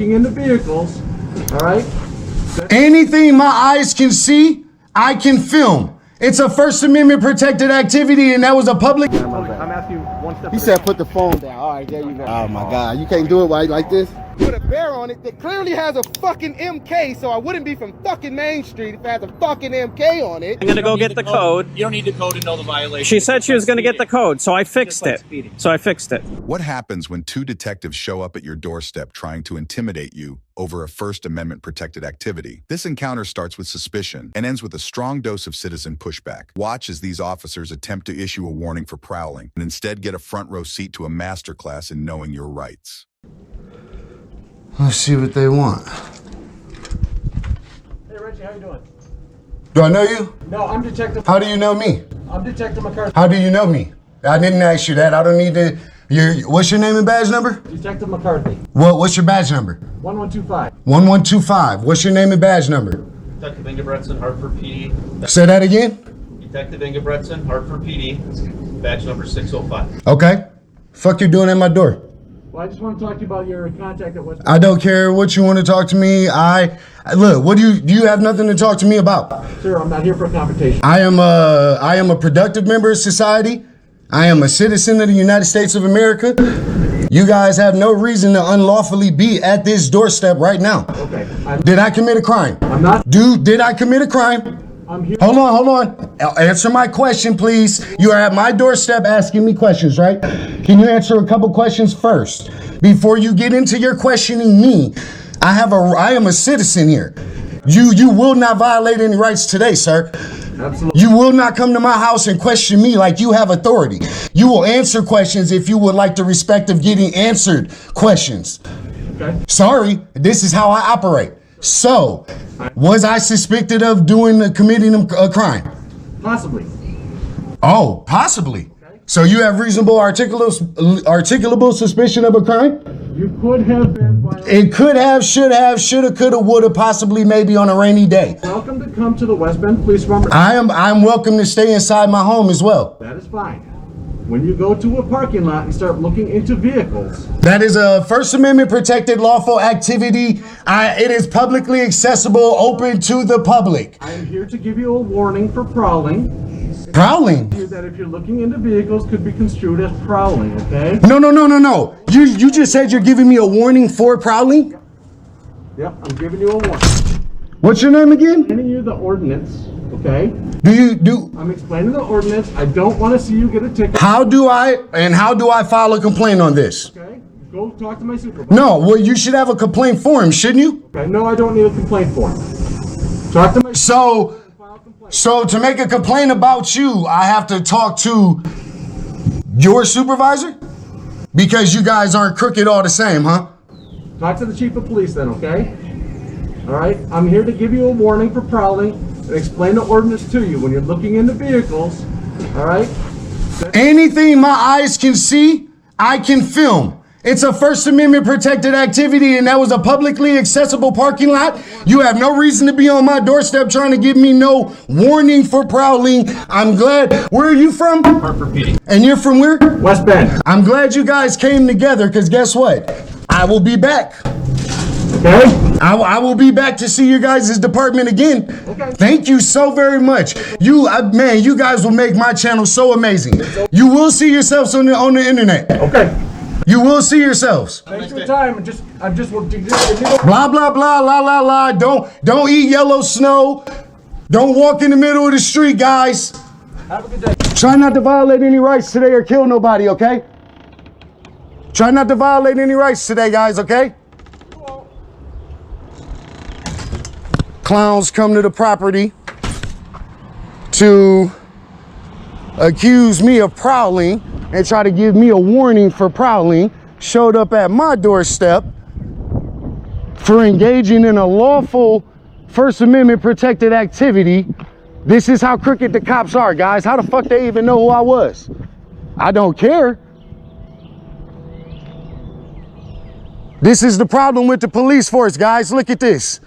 looking into vehicles, all right? Anything my eyes can see, I can film. It's a First Amendment protected activity, and that was a public. I'm asking you one step. He said put the phone down. All right, there you go. Oh my God, you can't do it like this? Put a bear on it that clearly has a fucking MK, so I wouldn't be from fucking Main Street if it has a fucking MK on it. I'm gonna go get the code. You don't need the code to know the violation. She said she was gonna get the code, so I fixed it. What happens when two detectives show up at your doorstep trying to intimidate you over a First Amendment protected activity? This encounter starts with suspicion and ends with a strong dose of citizen pushback. Watch as these officers attempt to issue a warning for prowling and instead get a front row seat to a masterclass in knowing your rights. Let's see what they want. Hey, Reggie, how you doing? Do I know you? No, I'm Detective. How do you know me? I'm Detective McCarthy. How do you know me? I didn't ask you that. I don't need to. What's your name and badge number? Detective McCarthy. What's your badge number? 1125. 1125. What's your name and badge number? Detective Bretson, Hartford PD. Say that again. Detective Bretson, Hartford PD. Badge number 605. Okay. Fuck you doing at my door? Well, I just want to talk to you about your contact at West. I don't care what you want to talk to me. Look. What do you have nothing to talk to me about? Sir, I'm not here for a confrontation. I am a productive member of society. I am a citizen of the United States of America. You guys have no reason to unlawfully be at this doorstep right now. Okay. Did I commit a crime? I'm not. Did I commit a crime? I'm here. Hold on. Answer my question, please. You are at my doorstep asking me questions, right? Can you answer a couple questions first? Before you get into your questioning me, I am a citizen here. You will not violate any rights today, sir. Absolutely. You will not come to my house and question me like you have authority. You will answer questions if you would like the respect of getting answered questions. Okay. Sorry, this is how I operate. So, was I suspected of committing a crime? Possibly. Oh, possibly. Okay. So you have reasonable articulable suspicion of a crime? You could have been violated. It could have, should have, shoulda, coulda, woulda, possibly, maybe on a rainy day. Welcome to come to the West Bend Police Department. I'm welcome to stay inside my home as well. That is fine. When you go to a parking lot and start looking into vehicles. That is a First Amendment protected lawful activity. It is publicly accessible, open to the public. I am here to give you a warning for prowling. Prowling? That if you're looking into vehicles could be construed as prowling, okay? No. You just said you're giving me a warning for prowling? Yep, I'm giving you a warning. What's your name again? I'm explaining you the ordinance, okay? I'm explaining the ordinance. I don't want to see you get a ticket. How do I file a complaint on this? Okay, go talk to my supervisor. No, well, you should have a complaint form, shouldn't you? Okay, no, I don't need a complaint form. Talk to my So to make a complaint about you, I have to talk to your supervisor? Because you guys aren't crooked all the same, huh? Talk to the chief of police then, okay? All right, I'm here to give you a warning for prowling and explain the ordinance to you when you're looking into vehicles, all right? Anything my eyes can see, I can film. It's a First Amendment protected activity, and that was a publicly accessible parking lot. You have no reason to be on my doorstep trying to give me no warning for prowling. I'm glad. Where are you from? Hartford PD. And you're from where? West Bend. I'm glad you guys came together, because guess what? I will be back. Okay? I will be back to see you guys' department again. Okay. Thank you so very much. You guys will make my channel so amazing. You will see yourselves on the internet. Okay. You will see yourselves. Thanks for your time. I'm just Blah, blah, blah, la, la, la. Don't eat yellow snow. Don't walk in the middle of the street, guys. Have a good day. Try not to violate any rights today or kill nobody, okay? Try not to violate any rights today, guys, okay? Clowns come to the property to accuse me of prowling and try to give me a warning for prowling, showed up at my doorstep for engaging in a lawful First Amendment protected activity. This is how crooked the cops are, guys. How the fuck they even know who I was? I don't care. This is the problem with the police force, guys. Look at this.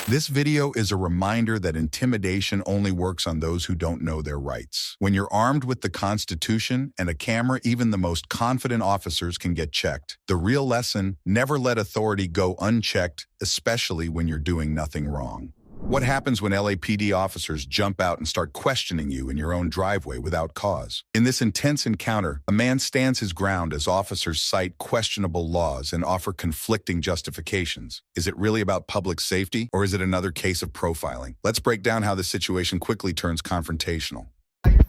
This video is a reminder that intimidation only works on those who don't know their rights. When you're armed with the Constitution and a camera, even the most confident officers can get checked. The real lesson, never let authority go unchecked, especially when you're doing nothing wrong. What happens when LAPD officers jump out and start questioning you in your own driveway without cause? In this intense encounter, a man stands his ground as officers cite questionable laws and offer conflicting justifications. Is it really about public safety, or is it another case of profiling? Let's break down how the situation quickly turns confrontational.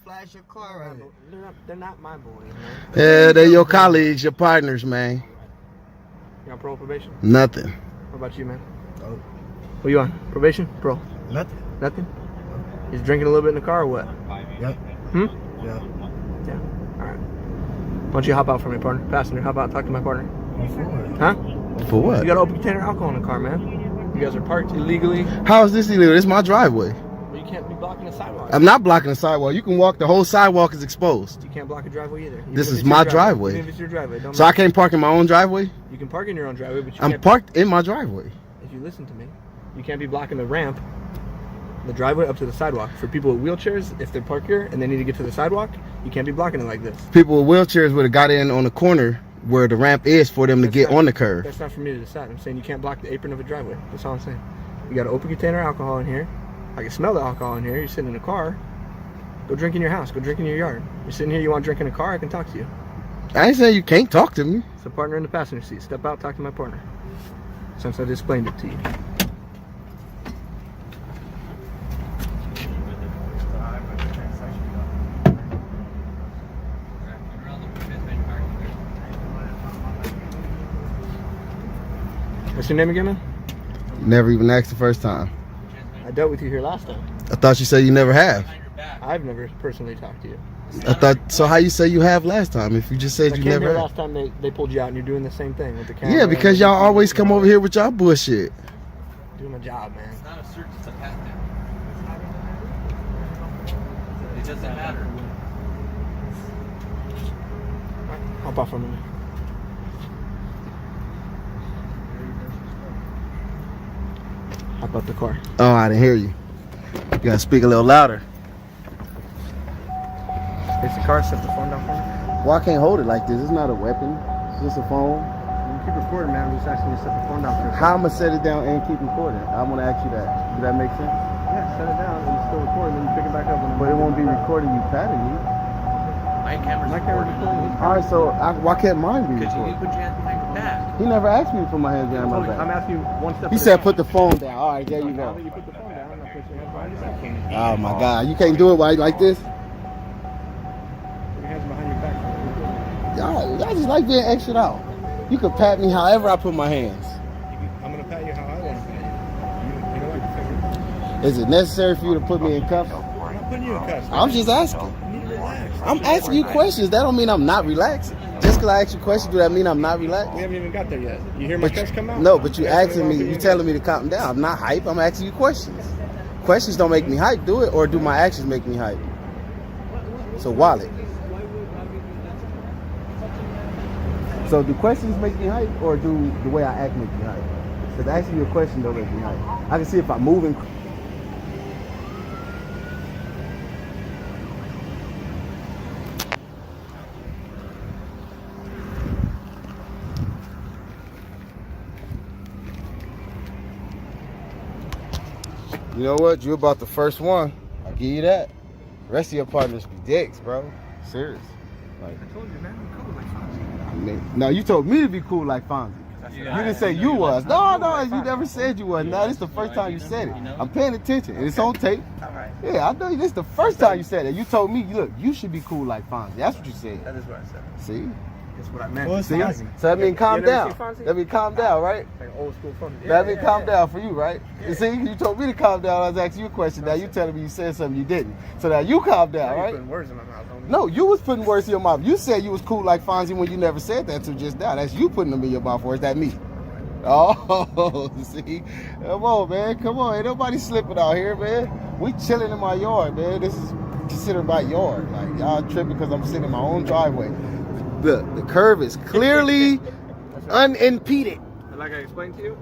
Flash your car at it. They're not my boys, man. Yeah, they're your colleagues, your partners, man. You on parole probation? Nothing. What about you, man? Oh. What you on? Probation? Parole? Nothing. Nothing? He's drinking a little bit in the car or what? Yep. Yeah. Alright. Why don't you hop out for me, partner? Passenger, hop out, talk to my partner. Huh? For what? You got an open container alcohol in the car, man. You guys are parked illegally. How is this illegal? This is my driveway. Well, you can't be blocking the sidewalk. I'm not blocking the sidewalk. You can walk. The whole sidewalk is exposed. You can't block a driveway either. Even This if is it's my your driveway. Even if it's your driveway. Don't So I matter. can't park in my own driveway? You can park in your own driveway, but you I'm can't. parked in my driveway. If you listen to me, you can't be blocking the ramp, the driveway up to the sidewalk. For people with wheelchairs, if they're parked here and they need to get to the sidewalk, you can't be blocking it like this. People with wheelchairs would have got in on the corner where the ramp is for them to get on the curb. That's not for me to decide. I'm saying you can't block the apron of a driveway. That's all I'm saying. You got an open container alcohol in here. I can smell the alcohol in here. You're sitting in a car. Go drink in your house. Go drink in your yard. You're sitting here, you want to drink in a car, I can talk to you. I ain't saying you can't talk to me. So partner in the passenger seat. Step out, talk to my partner. Since I just explained it to you. What's your name again, man? Never even asked the first time. I dealt with you here last time. I thought you said you never have. I've never personally talked to you. I thought, so how you say you have last time if you just said I you came never here have? last time they pulled you out and you're doing the same thing with the camera. Yeah, because y'all always come over here with y'all bullshit. Doing my job, man. It's not a search, it's a pat down. It doesn't matter. Hop off for a minute. Hop out the car. Oh, I didn't hear you. You gotta speak a little louder. Face the car, set the phone down for me. Well, I can't hold it like this. It's not a weapon. It's just a phone. You keep recording, man. I'm just asking you to set the phone down for me. How I'm gonna set it down and keep recording? I want to ask you that. Does that make sense? Yeah, set it down and it's still recording, then you pick it back up. But it won't be recording you patting me. My camera's My camera's recording. All right, so why can't mine be because you recorded? put your hands behind your back. He never asked me to put my hands behind my I'm back. asking you one step. He at a said time. put the phone down. All right, there you Now go. that you put the phone down, I put your hands behind your back. Oh my God, you can't do it like this. Put your hands behind your back. Y'all just like being extra out. You can pat me however I put my hands. I'm gonna pat you how I want to pat you. You know what? Is it necessary for you to put me in cuffs? I'm not putting you in cuffs. I'm just asking. You need to relax. I'm asking you questions. That don't mean I'm not relaxed. Just because I ask you questions, do that mean I'm not relaxed? We haven't even got there yet. You hear my cuffs come out? No, but you That's asking what me, I'm you doing. telling me to calm down. I'm not hype. I'm asking you questions. Questions don't make me hype. Do it, or do my actions make me hype? So wallet. So do questions make me hype, or do the way I act make me hype? Because asking you a question don't make me hype. I can see if I'm moving. You know what? You're about the first one. I'll give you that. The rest of your partners be dicks, bro. Serious. Like, I told you, man. I'm cool like Fonzie. I mean, no, you told me to be cool like Fonzie. You didn't say you was. No, you never said you was. No, this is the first time you said it. I'm paying attention. And it's on tape. All right. Yeah, I know this is the first time you said it. You told me, look, you should be cool like Fonzie. That's what you said. That is what I said. See? That's what I meant. See? So that means calm You never down. seen Fonzie? That means calm down, right? Like old school phone. That means calm down for you, right? You see, you told me to calm down. I was asking you a question. Now you telling me you said something you didn't. So now you calm down, You're right? putting words in my mouth, homie. No, you was putting words in your mouth. You said you was cool like Fonzie when you never said that to just now. That's you putting them in your mouth, or is that me? Oh, see? Come on, man. Come on. Ain't nobody slipping out here, man. We chilling in my yard, man. This is considered my yard. Like, y'all tripping because I'm sitting in my own driveway. The curve is clearly unimpeded. Like I explained to you,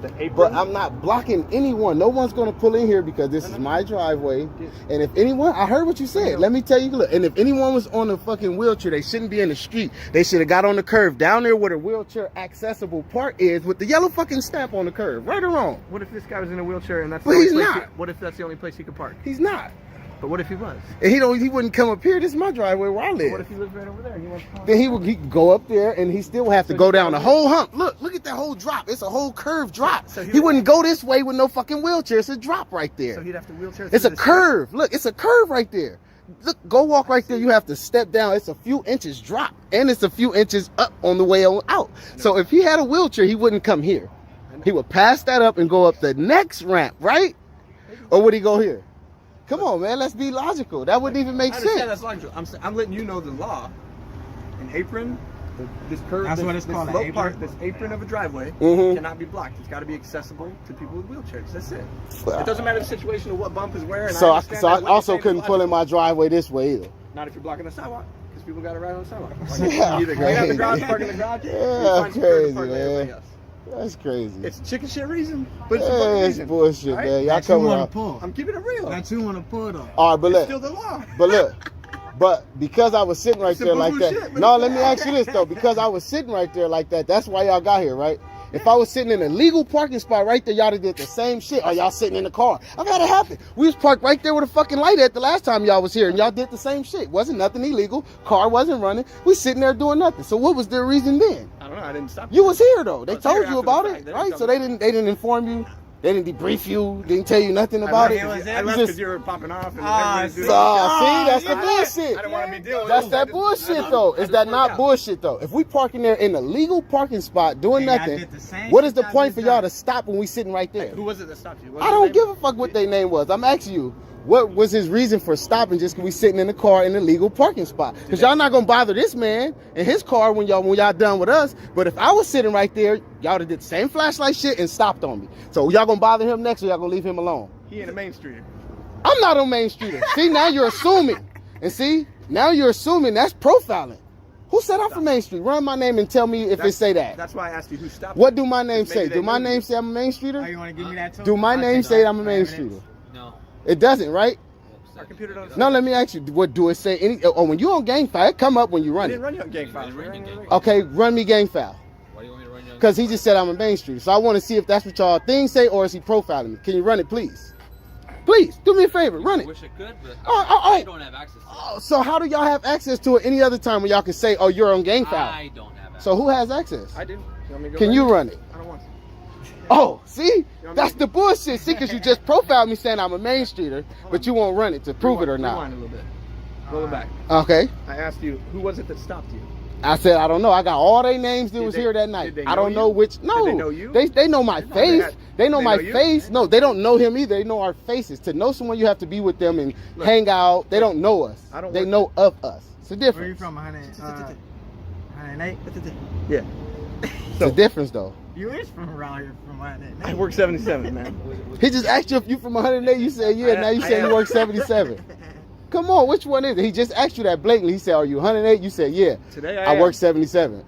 The apron? But I'm not blocking anyone. No one's going to pull in here because this is my driveway. And if anyone, I heard what you said. Let me tell you, look, and if anyone was on a fucking wheelchair, they shouldn't be in the street. They should have got on the curb down there where the wheelchair accessible part is with the yellow fucking stamp on the curb. Right or wrong? What if this guy was in a wheelchair and that's But the only he's place not. what if that's the only place he could park? He's not. But what if he was? And he wouldn't come up here. This is my driveway where I live. What if he lives right over there and he wants to park? Then he could go up there and he still have to go down the whole hump. Look at that whole drop. It's a whole curve drop. So he wouldn't go this way with no fucking wheelchair. It's a drop right there. So he'd have to wheelchair It's a through curve. Look, it's a curve right there. Look, go walk right there. You have to step down. It's a few inches drop and it's a few inches up on the way on out. So if he had a wheelchair, he wouldn't come here. He would pass that up and go up the next ramp, right? Or would he go here? Come on, man. Let's be logical. That wouldn't even make I understand sense. that's logical. I'm letting you know the law. An apron, this curve, That's what it's this called, an low apron? part, this apron of a driveway Mhm. cannot be blocked. It's got to be accessible to people with wheelchairs. That's it. It doesn't matter the situation of what bump is where. And So I understand that what you're also saying is couldn't pull in logical. my driveway this way either. Not if you're blocking the sidewalk, because people got to ride on the sidewalk. Yeah, Either clean out the garage, crazy. park in the garage, Yeah, or find some curb to crazy, park like everybody man. else. That's crazy. It's a chicken shit reason, but it's a fucking It's reason. bullshit, All right? man. Y'all That you coming want out. to pull. I'm keeping it real. That you want to pull though. All right, but It's look. still the law. But look, but because I was sitting right there like that. Bullshit, No, let me ask you this though. Because I was sitting right there like that, that's why y'all got here, right? If I was sitting in a legal parking spot right there, y'all would did the same shit. Or y'all sitting in the car. I've had it happen. We was parked right there with a fucking light at the last time y'all was here, and y'all did the same shit. Wasn't nothing illegal. Car wasn't running. We sitting there doing nothing. So what was their reason then? I don't know. I didn't stop. You was here though. They I was here told you after the about fact. it, They didn't right? tell So me. they didn't inform you. They didn't debrief you. Didn't tell you nothing about it. I left You because just- you were popping off. And Ah, everybody see? do that. See, that's the I bullshit. didn't want to be dealing with That's it. that bullshit though. Is that not bullshit though? If we parking there in a legal parking spot doing And y'all nothing, did the same what shit is the y'all point just for y'all done. to stop when we sitting right there? Who was it that stopped you? What I was don't his name? give a fuck what their name was. I'm asking you, what was his reason for stopping just because we sitting in the car in a legal parking spot? Because y'all not gonna bother this man in his car when y'all done with us. But if I was sitting right there, y'all did the same flashlight shit and stopped on me. So y'all gonna bother him next or y'all gonna leave him alone? He in the Main Street. I'm not on Main Street. See, now you're assuming. And see, now you're assuming that's profiling. Who said I'm from Main Street? Run my name and tell me if it say that. That's why I asked you who stopped. What do my name Maybe say? they Do my know name you. say I'm a Main Oh, Streeter? you want to give me that too? Do my I'll name take say that. I'm a Main Evidence. Streeter? No. It doesn't, right? Our computer doesn't. No, let me ask you. What do it say? Any? Oh, when you on gang file, it come up when you I run didn't it. run you on gang files. We ran you on gang Okay, run me gang file. Why do you want me to run you? Because he just said I'm a Main Streeter. So I want to see if that's what y'all things say or is he profiling me? Can you run it, please? Please, do me a favor, run I it. wish I could, but Oh. I don't have access to it. Oh, so how do y'all have access to it any other time when y'all can say, oh, you're on gang file? I don't have access. So who has access? I do. You want me to go Can run you it? run it? I don't want to. Oh, see? want That's me- the bullshit. See, because you just profiled me saying I'm a Main Streeter, but you won't run it to prove it or not. Rewind a little bit. Roll it back. Okay. I asked you, who was it that stopped you? I said, I don't know. I got all their names that Did was they- here that did night. they I don't know know you? which. Did No. they know you? They know my face. They know they my know you? face. No, they don't know him either. They know our faces. To know someone, you have to be with them and Look, hang out. They don't know us. I don't They work- know of us. It's a Where you difference. from? 108? Yeah. It's a difference, though. You is from around here, from 108. I work 77, man. He just asked you if you from 108. You said yeah. Now you I say am. you work 77. Come on, which one is it? He just asked you that blatantly. He said, are you 108? You said yeah. Today I am. work 77.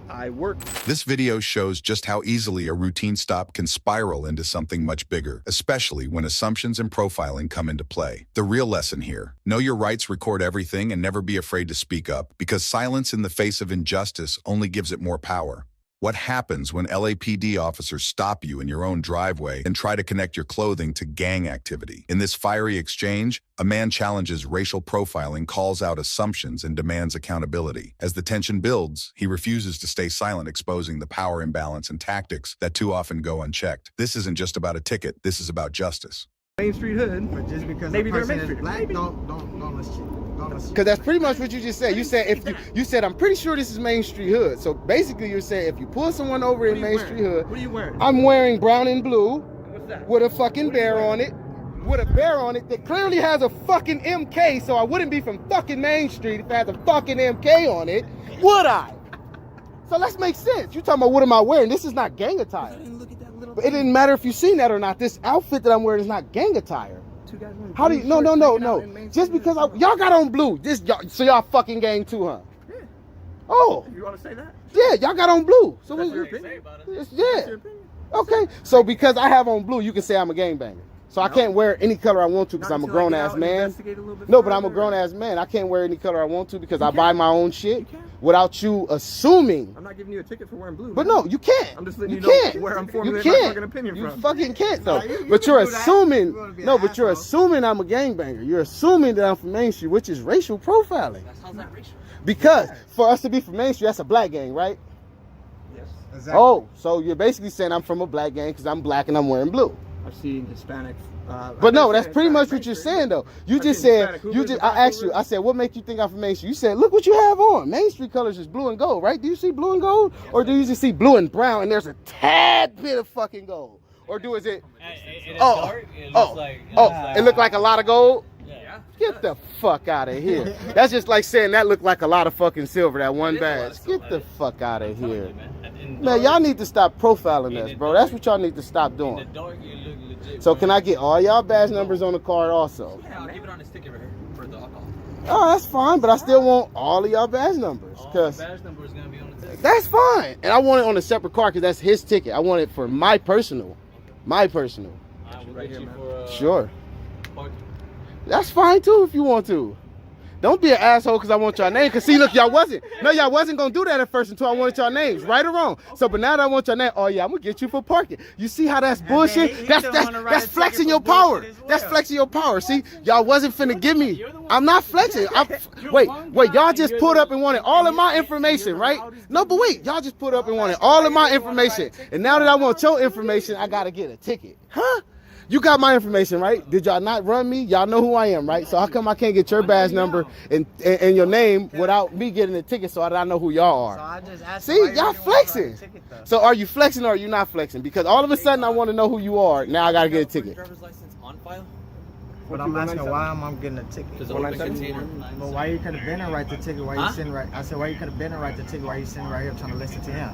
I work. This video shows just how easily a routine stop can spiral into something much bigger, especially when assumptions and profiling come into play. The real lesson here: know your rights, record everything, and never be afraid to speak up, because silence in the face of injustice only gives it more power. What happens when LAPD officers stop you in your own driveway and try to connect your clothing to gang activity? In this fiery exchange, a man challenges racial profiling, calls out assumptions, and demands accountability. As the tension builds, he refuses to stay silent, exposing the power imbalance and tactics that too often go unchecked. This isn't just about a ticket, this is about justice. Main Street hood. But just because Maybe a they're person Main is Street. black, Maybe. don't listen. Don't listen. Because that's pretty much what you just said. You said if you said I'm pretty sure this is Main Street hood. So basically you're saying if you pull someone over in Main Street hood, What are you wearing? I'm wearing brown and blue What's that? with a fucking bear on it. With a bear on it that clearly has a fucking MK, so I wouldn't be from fucking Main Street if it has a fucking MK on it, would I? So let's make sense. You talking about what am I wearing? This is not gang attire. But it didn't matter if you seen that or not. This outfit that I'm wearing is not gang attire. Two guys wearing How do you? blue No, shorts no, hanging out in no. Main Just Street because hood. y'all got on blue. So y'all fucking gang too, huh? Yeah. Oh, You want to say that? yeah, y'all got on blue. So That's what? your opinion. Yeah. That's your opinion. Okay, so because I have on blue, you can say I'm a gangbanger. So I can't wear any color I want to because I'm a grown ass man. No, but I'm a grown ass man. I can't wear any color I want to because I buy my own shit without you assuming. I'm not giving you a ticket for wearing blue. But no, you can't. I'm just letting you you know can't. where I'm You formulating my can't. fucking opinion You from. fucking can't though. you But can you're do that. assuming. You wanna be an No, but you're asshole. assuming I'm a gangbanger. You're assuming that I'm from Main Street, which is racial profiling. How's that racial? Because for us to be from Main Street, that's a black gang, right? Yes. Exactly. Oh, so you're basically saying I'm from a black gang because I'm black and I'm wearing blue. I've seen Hispanic. But no, that's pretty much what you're saying though. You just said, Hispanic. I asked you, I said, what make you think I'm from Main Street? You said, look what you have on. Main Street colors is blue and gold, right? Do you see blue and gold? Or do you just see blue and brown and there's a tad bit of fucking gold? Or is it, it looked like a lot of gold? Yeah. Get the fuck out of here. That's just like saying that looked like a lot of fucking silver, that one badge. Get the fuck out of here. Man, y'all need to stop profiling us, bro. That's what y'all need to stop doing. So can I get all y'all badge numbers on the card also? Yeah, I'll give it on his ticket right here for the alcohol. Oh, that's fine, but I still want all of y'all badge numbers. Cause badge number is gonna be on the ticket. that's fine. And I want it on a separate card because that's his ticket. I want it for my personal. My personal. We'll get you for, Sure. parking. That's fine too if you want to. Don't be an asshole because I want y'all name. Because see, look, y'all wasn't going to do that at first until I wanted y'all names, right or wrong. So, but now that I want your name, oh yeah, I'm going to get you for parking. You see how that's bullshit? That's flexing your power. That's flexing your power. See, y'all wasn't finna give me. I'm not flexing. Wait, y'all just pulled up and wanted all of my information, right? No, but wait, y'all just pulled up and wanted all of my information. And now that I want your information, I got to get a ticket. Huh? You got my information, right? Did y'all not run me? Y'all know who I am, right? So how come I can't get your badge number and your name without me getting a ticket so that I know who y'all So are? I just asked See, you why you y'all really wanna flexing. write a ticket, though. So are you flexing or are you not flexing? Because all of a sudden I want to know who you are. Now I got to get a ticket. Driver's license on file? But I'm asking why I'm getting a ticket. Because Well, open I said- container. But why you could have been and write the ticket? Why Huh? you sitting right? I said why you could have been and write the ticket? Why you sitting right here trying to listen to him?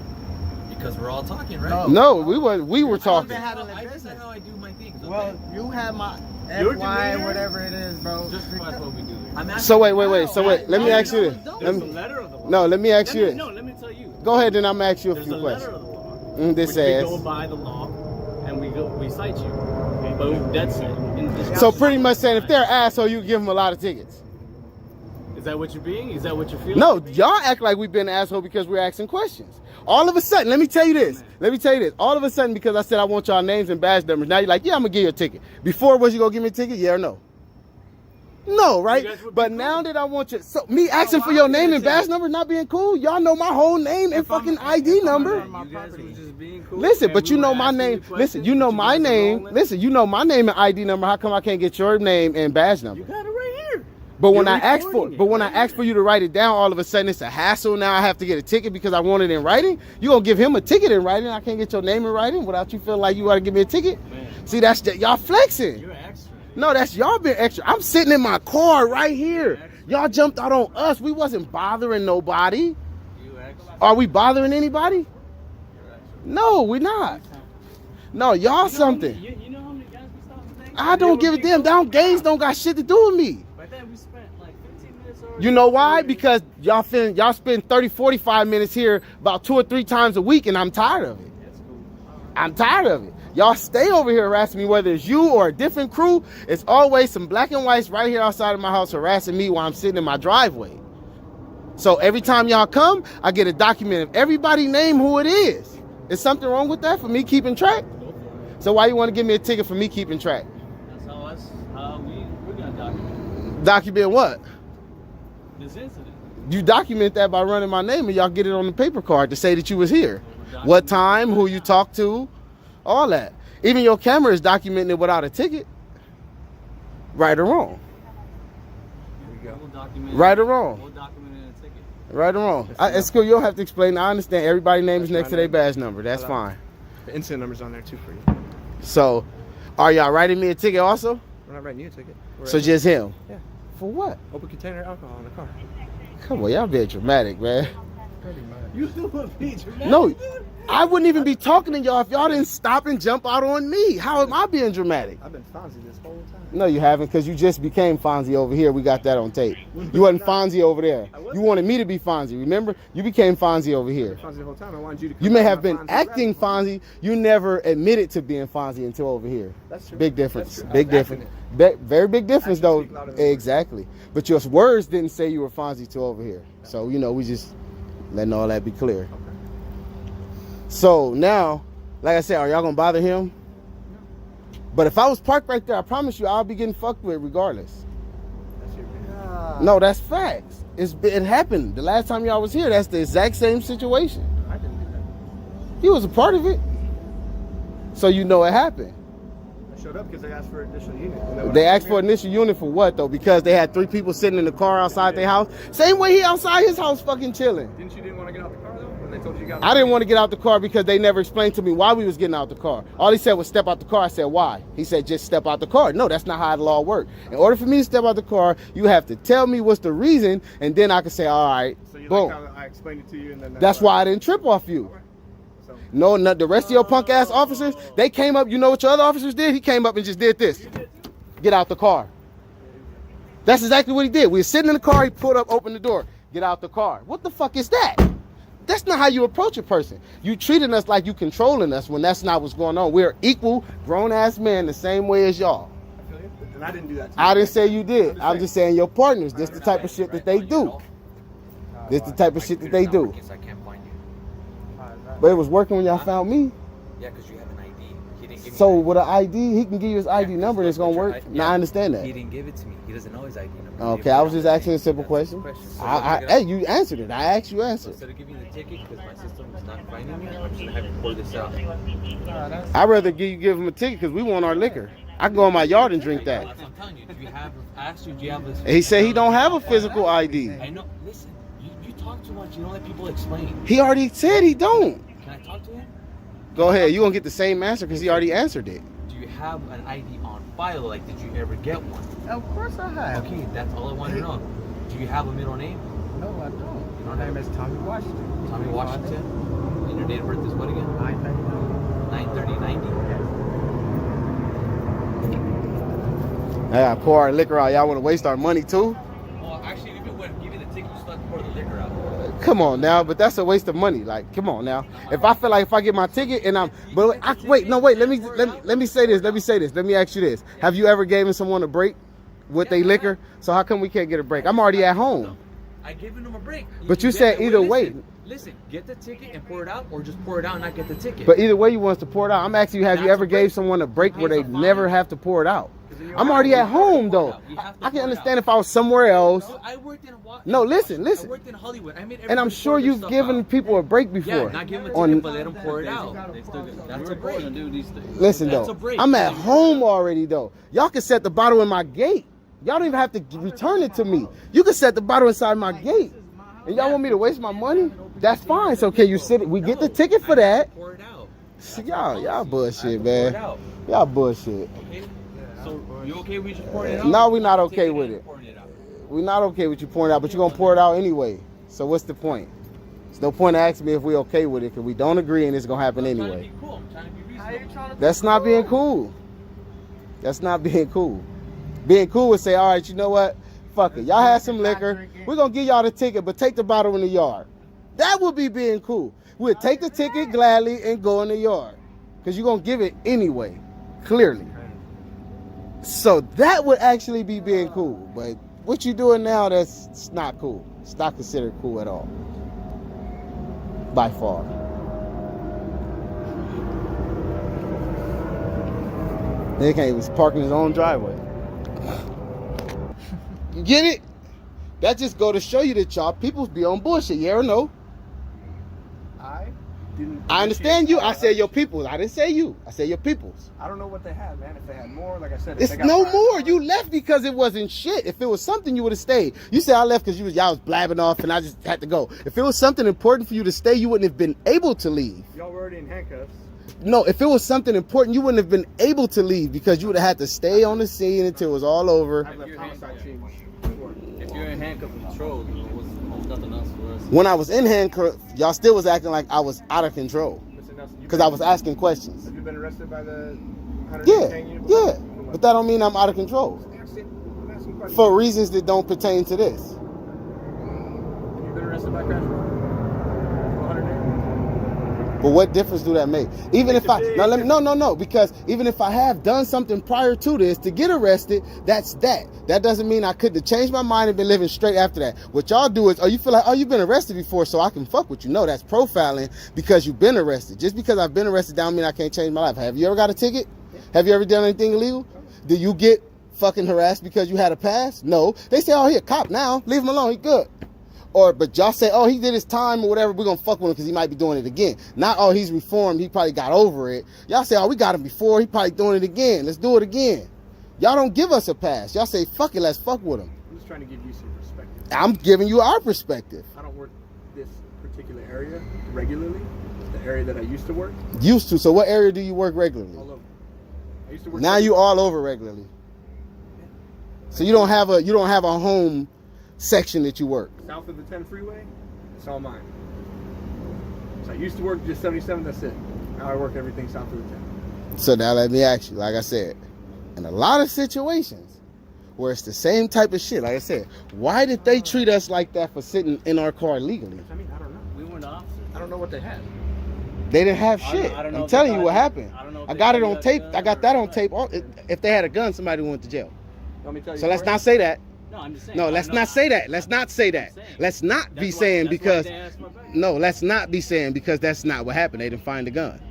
Because we're all talking, right? No, we were talking. been handling I just business. know how I do my things. Okay? Well, you had my Your FY, demeanor? whatever it is, bro. Just watch what we do. I'm asking So wait. So wait, let me ask you this. There's a letter of the law. No, let me ask you this. No, let me tell you. Go ahead and I'm gonna ask you a There's few a letter questions. of the law. This which says. we go by the law, and we cite you. Boom, that's it. In this- So pretty much saying if they're an asshole, you give them a lot of tickets. Is that what you're being? Is that what you're feeling? No, y'all act like we've been an asshole because we're asking questions. All of a sudden, let me tell you this. All of a sudden, because I said I want y'all names and badge numbers, now you're like, yeah, I'm gonna give you a ticket. Before, was you gonna give me a ticket? Yeah or no? No, right? But now that I want you, so me asking for your name and badge number not being cool, y'all know my whole name and fucking ID number. You guys were just being cool. Listen, and but we you were know my asking name. you Listen, questions, you know but my guys were name. rolling. Listen, you know my name and ID number. How come I can't get your name and badge number? You got it right here. But when You're I ask for, recording it but when I right ask for you to write it down, all of a sudden it's a hassle. Now I have to get a ticket because I want it in writing. You gonna give him a ticket in writing? I can't get your name in writing without you feeling like you ought to give me a ticket. Man, See, that's y'all flexing. you're extra. No, that's y'all being extra. I'm sitting in my car right here. Y'all jumped out on us. We wasn't bothering nobody. You extra. Are we bothering anybody? No, we're not. No, y'all something. You know how many guys we stopped today? I don't give a damn. Down gays don't got shit to do with me. But then we spent like 15 minutes already. You know why? Because y'all spend 30, 45 minutes here about 2 or 3 times a week, and I'm tired of it. That's cool. I'm tired of it. Y'all stay over here harassing me, whether it's you or a different crew. It's always some black and whites right here outside of my house harassing me while I'm sitting in my driveway. So every time y'all come, I get a document of everybody name who it is. Is something wrong with that for me keeping track? So why you want to give me a ticket for me keeping track? That's how we got documented. Document what? This incident. You document that by running my name and y'all get it on the paper card to say that you was here. What time, who you talked to, all that. Even your camera is documenting it without a ticket. Right or wrong? We'll document Right or wrong? We'll document it in a ticket. Right or wrong? It's cool. You don't have to explain. I understand. Everybody's name is next to their badge number. That's fine. The incident number's on there too for you. So, are y'all writing me a ticket also? We're not writing you a ticket. We're So writing- just him? Yeah. For what? Open container alcohol in the car. Come on, y'all being dramatic, man. You would be dramatic. No, I wouldn't even be talking to y'all if y'all didn't stop and jump out on me. How am I being dramatic? I've been Fonzie this whole time. No, you haven't, because you just became Fonzie over here. We got that on tape. You wasn't Fonzie over there. You wanted me to be Fonzie, remember? You became Fonzie over here. Fonzie the whole time. I wanted you to. You may have been acting Fonzie. You never admitted to being Fonzie until over here. That's true. Big difference. That's true. Big difference. Very big difference, though. Actions speak louder than words. Exactly. But your words didn't say you were Fonzie till over here. So, you know, we just letting all that be clear. Okay. So now, like I said, are y'all gonna bother him? No. But if I was parked right there, I promise you I'll be getting fucked with regardless. That's your No, that's facts. It happened. The last time y'all was here, that's the exact same situation. I didn't do that. He was a part of it. So you know it happened. I showed up because they asked for an initial unit. They asked for an initial unit for what though? Because they had 3 people sitting in the car outside their house. Same way he outside his house fucking chilling. Didn't want to get out the car though? When they told you got I didn't want to get out the car because they never explained to me why we was getting out the car. All he said was step out the car. I said, why? He said, just step out the car. No, that's not how the law works. In order for me to step out the car, you have to tell me what's the reason, and then I can say, all right, So you boom. like how I explained it to you and then That's why I didn't trip off you. So, No, not the rest of your punk ass officers, they came up, you know what your other officers did? He came up and just did this. Get out the car. That's exactly what he did. We were sitting in the car, he pulled up, opened the door. Get out the car. What the fuck is that? That's not how you approach a person. You treating us like you controlling us when that's not what's going on. We're equal, grown-ass men the same way as y'all. I feel you. And I didn't do that to you. I didn't say you did. I'm just saying your partners. This the type of shit that they do. This the type of shit that they do. I can't find you. But it was working when y'all found me. Yeah, because you have an ID. He didn't give me So an with an ID, he can give you his ID number and it's gonna work. Now I understand that. He didn't give it to me. He doesn't know his ID number. Okay, I was just asking a simple question. Hey, you answered it. I asked, you So answered. instead of giving you the ticket because my system is not finding me, I'm just gonna have you pour this out. I'd rather give him a ticket because we want our liquor. I can go in my yard and drink that. That's what I'm telling you. Do you have? I asked you. Do you have this? He said he don't have a physical ID. I know. Listen, you talk too much. You don't let people explain. He already said he don't. Can I talk to him? Go ahead. You gonna get the same answer because he already answered it. Do you have an ID on file? Like, did you ever get one? Of course I have. Okay, that's all I want to know. Do you have a middle name? No, I don't. You don't My have name is Tommy Washington. Tommy Washington? And your date of birth is what again? I 939. gotta pour our liquor out. Y'all want to waste our money too? Well, actually, if you would give me the ticket, you still have to pour the liquor out. Come on now, but that's a waste of money. Like, come on now. If I feel like if I get my ticket and wait. Let me say this. Let me ask you this. Have you ever given someone a break with their liquor? So how come we can't get a break? I'm already at home. I gave him a break. But you said either way. Listen, get the ticket and pour it out, or just pour it out and not get the ticket. But either way you want us to pour it out. I'm asking you, have you ever gave someone a break where they never have to pour it out? I'm already at home though. I can understand if I was somewhere else. I worked in No, listen. I worked in Hollywood. I made And I'm sure you've given people a break before. Yeah, not give them a ticket, but let them pour it out. That's a break. Listen That's though, a break. I'm at home already though. Y'all can set the bottle in my gate. Y'all don't even have to return it to me. You can set the bottle inside my gate. And y'all want me to waste my money? That's fine. So can you sit it? We get the ticket for that. Pour it out. See, y'all bullshit, man. Pour it out. Y'all bullshit. Okay? So you okay with just pouring it out? No, we're not okay Ticket with and it. pouring out. We're not okay with you pouring it out, but you're gonna pour it out anyway. So what's the point? There's no point asking me if we're okay with it, because we don't agree and it's gonna happen I'm trying anyway. to be cool. I'm trying to be reasonable. That's not being cool. That's not being cool. Being cool would say, all right, you know what? Fuck it. Y'all had some liquor. We're going to give y'all the ticket, but take the bottle in the yard. That would be being cool. We'll take the ticket gladly and go in the yard. Because you're going to give it anyway, clearly. So that would actually be being cool. But what you're doing now, it's not cool. It's not considered cool at all. By far. They can't even park in his own driveway. You get it? That just go to show you that y'all people be on bullshit, yeah or no? I understand you. I said your peoples. I didn't say you. I said your peoples. I don't know what they had, man. If they had more, like I said, if It's they got no fired, more. You left because it wasn't shit. If it was something, you would have stayed. You said I left because y'all was blabbing off and I just had to go. If it was something important for you to stay, you wouldn't have been able to leave. Y'all were already in handcuffs. No, if it was something important, you wouldn't have been able to leave because you would have had to stay on the scene until it was all over. I've left homicide scenes. If you're in handcuff control, what's the point? nothing else for us. When I was in handcuffs, y'all still was acting like I was out of control. Mr. Nelson, Because I was asking questions. Have you been arrested by the 100 Yeah, gang unit? yeah. But that don't mean I'm out of control. I'm asking questions. For reasons that don't pertain to this. Have you been arrested by crash? 100 gang? But what difference do that make? Even if I no, because even if I have done something prior to this to get arrested, that's that. That doesn't mean I couldn't have changed my mind and been living straight after that. What y'all do is, you feel like, you've been arrested before, so I can fuck with you. No, that's profiling because you've been arrested. Just because I've been arrested don't mean I can't change my life. Have you ever got a ticket? Have you ever done anything illegal? Do you get fucking harassed because you had a pass? No. They say, he a cop now. Leave him alone. He good. But y'all say, he did his time or whatever, we're going to fuck with him because he might be doing it again. Not, he's reformed, he probably got over it. Y'all say, we got him before, he probably doing it again. Let's do it again. Y'all don't give us a pass. Y'all say, fuck it, let's fuck with him. I'm just trying to give you some perspective. I'm giving you our perspective. I don't work this particular area regularly. It's the area that I used to work. Used to. So what area do you work regularly? All over. I used to work. Now you all over regularly. So you don't have a home section that you work. South of the 10 freeway, it's all mine. So I used to work just 77, that's it. Now I work everything south of the 10. So now let me ask you, like I said, in a lot of situations where it's the same type of shit, like I said, why did they treat us like that for sitting in our car legally? I mean, I don't know. We weren't officers. I don't know what they had. They didn't have shit. I don't know I'm if telling they you what thought- happened. I don't know if I they got thought it you on had a tape. gun I got or that on what. tape. If they had a gun, somebody went to jail. Let me tell you. So let's not say that. No, I'm just saying. No, let's not say that. Let's not say that. Let's not be saying because no, let's not be saying because that's not what happened. They didn't find the gun.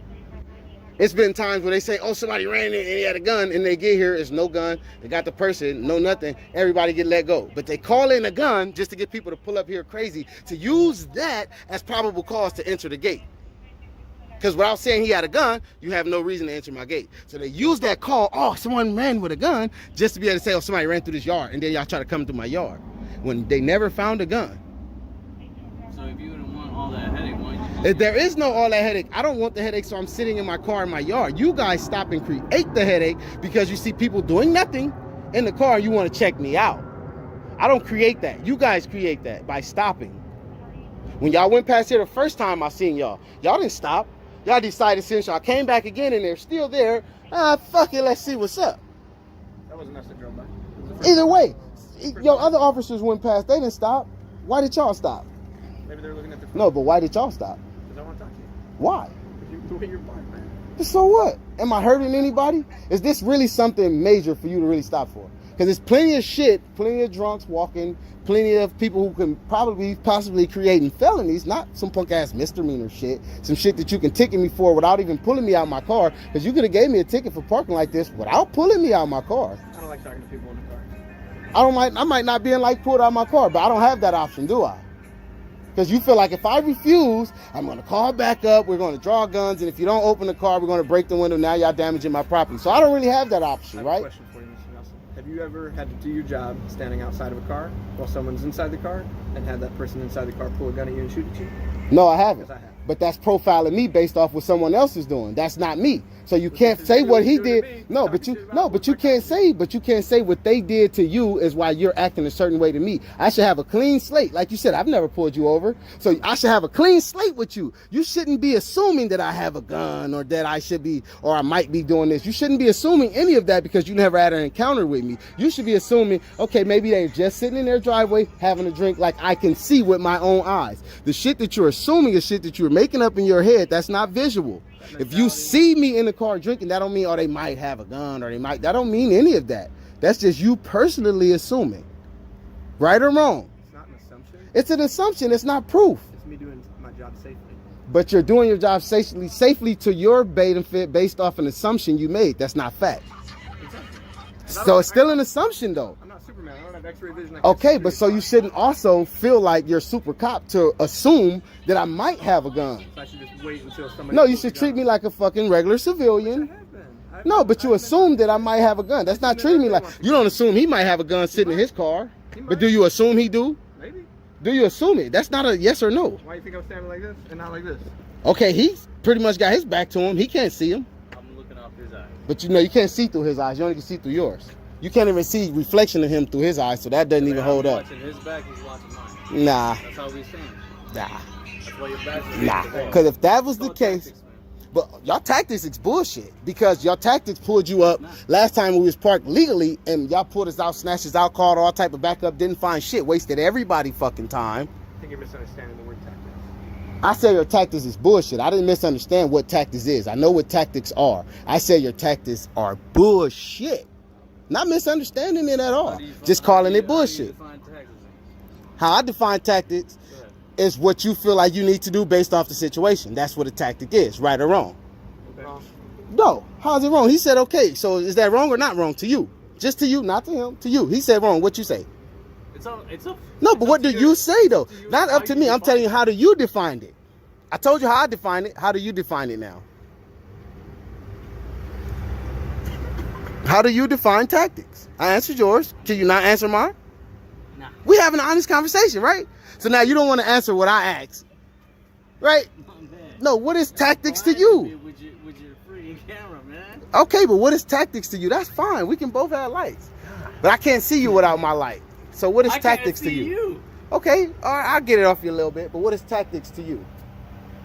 It's been times where they say, somebody ran in and he had a gun, and they get here, it's no gun. They got the person, no nothing. Everybody get let go. But they call in a gun just to get people to pull up here crazy to use that as probable cause to enter the gate. Because without saying he had a gun, you have no reason to enter my gate. So they use that call, someone ran with a gun, just to be able to say, somebody ran through this yard, and then y'all try to come through my yard. When they never found a gun. So if you didn't want all that headache, why didn't you? If there is no all that headache, I don't want the headache, so I'm sitting in my car in my yard. You guys stop and create the headache because you see people doing nothing in the car, you want to check me out. I don't create that. You guys create that by stopping. When y'all went past here the first time I seen y'all didn't stop. Y'all decided since y'all came back again and they're still there, fuck it, let's see what's up. That wasn't us that drove by. Either way, other officers went past, they didn't stop. Why did y'all stop? Maybe they're looking at the phone. No, but why did y'all stop? Because I want to talk to you. Why? The way you're blind, man. So what? Am I hurting anybody? Is this really something major for you to really stop for? Because there's plenty of shit, plenty of drunks walking, plenty of people who can possibly creating felonies, not some punk ass misdemeanor shit, some shit that you can ticket me for without even pulling me out my car. Because you could have gave me a ticket for parking like this without pulling me out my car. I don't like talking to people in the car. I might not be in like pulled out my car, but I don't have that option, do I? Because you feel like if I refuse, I'm going to call back up, we're going to draw guns, and if you don't open the car, we're going to break the window, now y'all damaging my property. So I don't really have that option, I have a right? question for you, Mr. Nelson. Have you ever had to do your job standing outside of a car while someone's inside the car and had that person inside the car pull a gun at you and shoot at you? No, I haven't. Yes, I have. But that's profiling me based off what someone else is doing. That's not me. So you can't say what he did. No, but you can't say what they did to you is why you're acting a certain way to me. I should have a clean slate. Like you said, I've never pulled you over. So I should have a clean slate with you. You shouldn't be assuming that I have a gun or that I should be or I might be doing this. You shouldn't be assuming any of that because you never had an encounter with me. You should be assuming, okay, maybe they're just sitting in their driveway having a drink like I can see with my own eyes. The shit that you're assuming is shit that you're making up in your head. That's not visual. If you see me in the car drinking, that don't mean, they might have a gun or that don't mean any of that. That's just you personally assuming. Right or wrong? It's not an assumption. It's an assumption. It's not proof. It's me doing my job safely. But you're doing your job safely to your benefit based off an assumption you made. That's not fact. So it's still an assumption though. I'm not Superman. I don't have X-ray vision. Okay, but so you shouldn't also feel like you're super cop to assume that I might have a gun. I should just wait until somebody. No, you should treat me like a fucking regular civilian. No, but you assume that I might have a gun. That's not treating me like... You don't assume he might have a gun sitting in his car. But do you assume he do? Maybe. Do you assume it? That's not a yes or no. Why do you think I'm standing like this and not like this? Okay, he's pretty much got his back to him. He can't see him. I'm looking out his eyes. But you can't see through his eyes. You only can see through yours. You can't even see reflection of him through his eyes, so that doesn't even hold up. Watching his back, he's watching mine. Nah. That's all we're saying. Nah. That's why your badge is Nah. today. Because if that was the It's all case, tactics, man. but y'all tactics is bullshit. Because y'all tactics pulled you up last time we was parked legally, and y'all pulled us out, snatched us out, called all type of backup, didn't find shit, wasted everybody fucking time. I think you're misunderstanding the word tactics. I say your tactics is bullshit. I didn't misunderstand what tactics is. I know what tactics are. I say your tactics are bullshit. Not misunderstanding it at all. Just calling it bullshit. How I define tactics is what you feel like you need to do based off the situation. That's what a tactic is, right or wrong. Wrong. No, how's it wrong? He said okay. So is that wrong or not wrong to you? Just to you, not to him. To you. He said wrong. What you say? No, but what do you say though? Not up to me. I'm telling you, how do you define it? I told you how I define it. How do you define it now? How do you define tactics? I answered yours. Can you not answer mine? Nah. We having an honest conversation, right? So now you don't want to answer what I asked, right? No, what is tactics to you? With your freaking camera, man. Okay, but what is tactics to you? That's fine. We can both have lights. But I can't see you without my light. So what is tactics to you? Okay, all right, I'll get it off you a little bit. But what is tactics to you?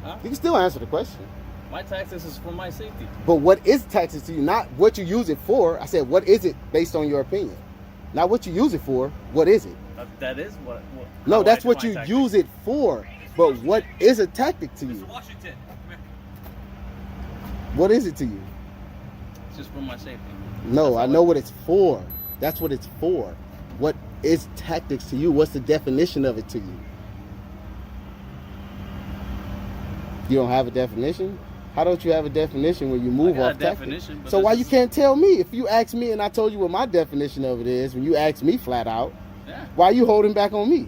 Huh? You can still answer the question. My tactics is for my safety. But what is tactics to you? Not what you use it for. I said, what is it based on your opinion? Not what you use it for. What is it? That is what No, that's what you use it for. But what is a tactic to you? What is it to you? It's just for my safety. No, I know what it's for. That's what it's for. What is tactics to you? What's the definition of it to you? You don't have a definition? How don't you have a definition when you move off tactics? So why you can't tell me? If you ask me and I told you what my definition of it is, when you ask me flat out, why are you holding back on me?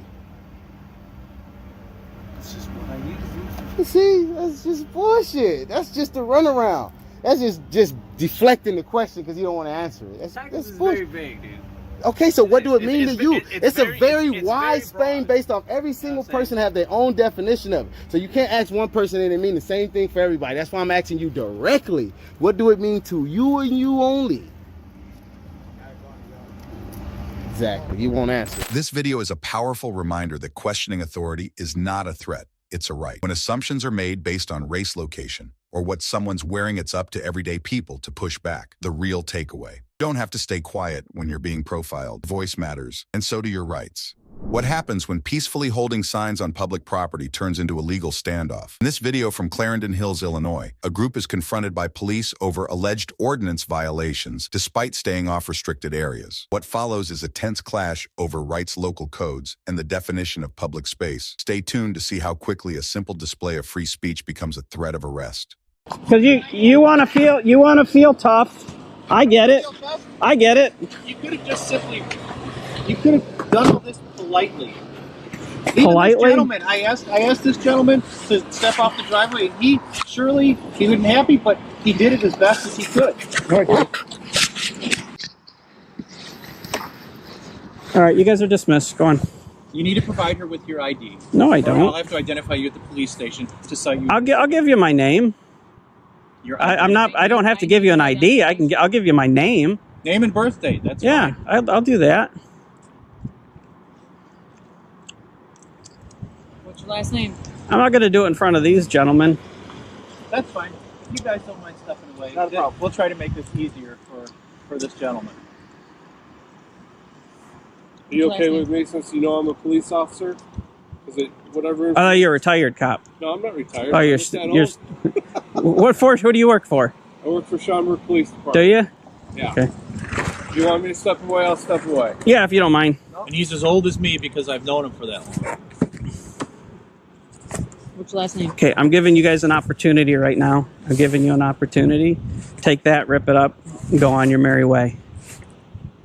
It's just what I use. See, that's just bullshit. That's just a runaround. That's just deflecting the question because you don't want to answer it. That's bullshit. Very vague, dude. Okay, so what do it mean to you? It's a very wide span based off every single person have their own definition of it. So you can't ask one person and it mean the same thing for everybody. That's why I'm asking you directly. What do it mean to you and you only? Exactly. You won't answer. This video is a powerful reminder that questioning authority is not a threat, it's a right. When assumptions are made based on race location or what someone's wearing, it's up to everyday people to push back. The real takeaway. You don't have to stay quiet when you're being profiled. Voice matters, and so do your rights. What happens when peacefully holding signs on public property turns into a legal standoff? In this video from Clarendon Hills, Illinois, a group is confronted by police over alleged ordinance violations despite staying off restricted areas. What follows is a tense clash over Wright's local codes and the definition of public space. Stay tuned to see how quickly a simple display of free speech becomes a threat of arrest. Because you want to feel tough. I get it. I get it. You could have just simply, you could have done all this politely. Politely? This gentleman, I asked this gentleman to step off the driveway. He wasn't happy, but he did it as best as he could. All right, you guys are dismissed. Go on. You need to provide her with your ID. No, I Or don't. I'll have to identify you at the police station to cite you. I'll give you my name. Your ID. I'm not. I don't have to give you an ID. I'll give you my name. Name and birth date. That's yeah. fine. I'll do that. What's your last name? I'm not going to do it in front of these gentlemen. That's fine. If you guys don't mind stepping away, not a problem. We'll try to make this easier for this gentleman. Are you okay with me since you know I'm a police officer? Is it whatever? You're a retired cop. No, I'm not retired. Oh, you're what do you work for? I work for Schaumburg Police Department. Do you? Yeah. Okay. If you want me to step away, I'll step away. Yeah, if you don't mind. And he's as old as me because I've known him for that long. What's your last name? Okay, I'm giving you guys an opportunity right now. I'm giving you an opportunity. Take that, rip it up, and go on your merry way.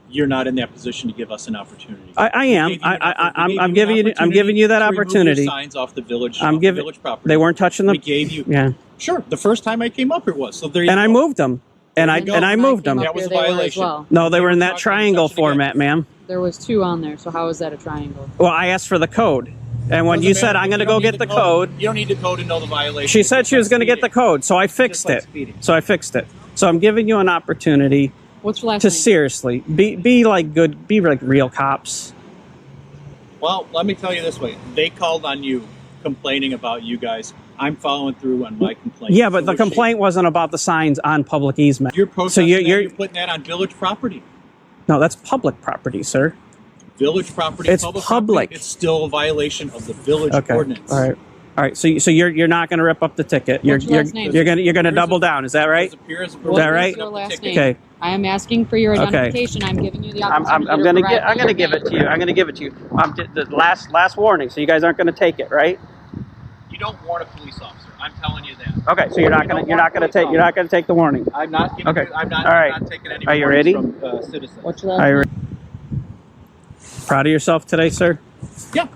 You're not in that position to give us an opportunity. I am. I'm giving you that opportunity. Signs off the village. Village property. They weren't touching them. We gave you. Yeah. Sure. The first time I came up, it was. So there you and go. I moved them. And I moved them. That was a violation. Well. No, they were in that triangle format, ma'am. There was 2 on there, so how is that a triangle? Well, I asked for the code. And when you said, I'm going to go get the code. You don't need the code to know the violation. She said she was going to get the code, so I fixed it. So I'm giving you an opportunity. What's your last to name? seriously be like real cops. Well, let me tell you this way. They called on you, complaining about you guys. I'm following through on my complaint. Yeah, but So the was complaint wasn't about the signs on public easement. You're So protesting you're you're putting that on village property. no, that's public property, sir. Village property, It's public. public. It's still a violation of the village Okay. ordinance. All right. So you're not going to rip up the ticket. What's your last name? You're going to double down. Is that right? Does appear as a What that is right? your last name? Okay. I am asking for your Okay. identification. I'm giving you the I'm opportunity going to provide I'm going to your give it name. to you. I'm going to give it to you. The last warning. So you guys aren't going to take it, right? You don't warn a police officer. I'm telling you that. Okay. So you're not going to take the warning. I'm not giving. Okay. I'm not. All right. I'm not taking any Are you warnings ready? from citizens. What's your last name? Proud of yourself today, sir? Yeah,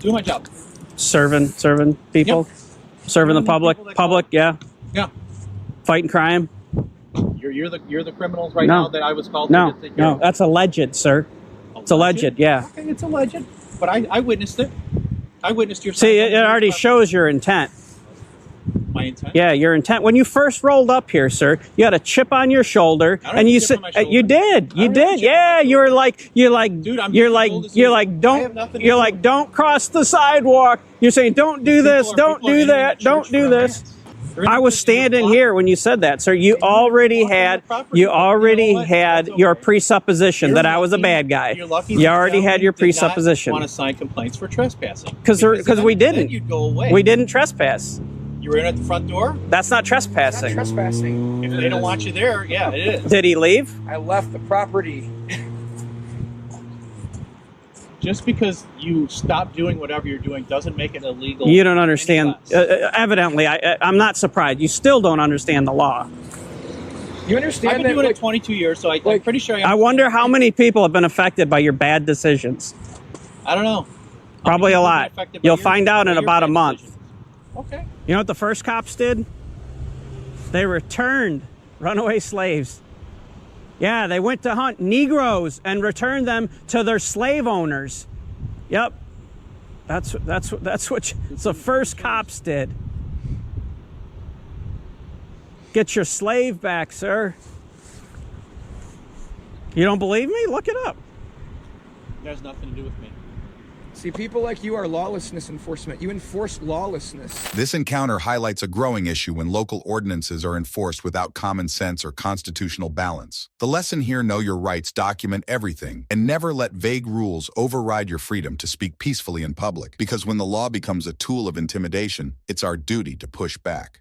doing my job. Serving people, serving the Serving the public, people that public, yeah, Yeah, fighting crime. you're the criminals right No. now that I was called. No, to take care no, of. that's alleged, sir. It's alleged, yeah. Okay, it's alleged, but I witnessed it. I witnessed your. See, it already shows your intent. My intent. Yeah, your intent. When you first rolled up here, sir, you had a chip on your shoulder, I don't and have a you chip said on my shoulder. you did, I don't have a chip on my yeah. shoulder. You're like, Dude, I'm you're just like, as old as you're you. like, I have don't, nothing to you're do. like, don't cross the sidewalk. You're saying, don't do this, don't People are do entering that, the don't church do for this. events. They're in I the was church, they're standing blocking- here when you said that, sir. You already had That's your okay. presupposition You're that I was a lucky- bad guy. You're lucky. You already had your Want to presupposition sign complaints for trespassing because we then didn't. you'd go away. We didn't trespass. You were in at the front door. That's not trespassing. Trespassing. If they don't want you there, yeah, it is. Did he leave? I left the property. Just because you stop doing whatever you're doing doesn't make it illegal. You don't understand. any less. Evidently, I'm not surprised. You still don't understand the law. You I've understand been that? doing Like, it 22 years, so I'm like- pretty sure. I wonder how many people have been affected by your bad decisions. I don't know. Probably a How many people lot. have been affected by You'll your- find out by in your about a bad month. decisions? Okay. You know what the first cops did? They returned runaway slaves. Yeah, they went to hunt Negroes and returned them to their slave owners. Yep. That's what the first cops did. Get your slave back, sir. You don't believe me? Look it up. It has nothing to do with me. see, people like you are lawlessness enforcement. You enforce lawlessness. This encounter highlights a growing issue when local ordinances are enforced without common sense or constitutional balance. The lesson here: know your rights, document everything, and never let vague rules override your freedom to speak peacefully in public. Because when the law becomes a tool of intimidation, it's our duty to push back.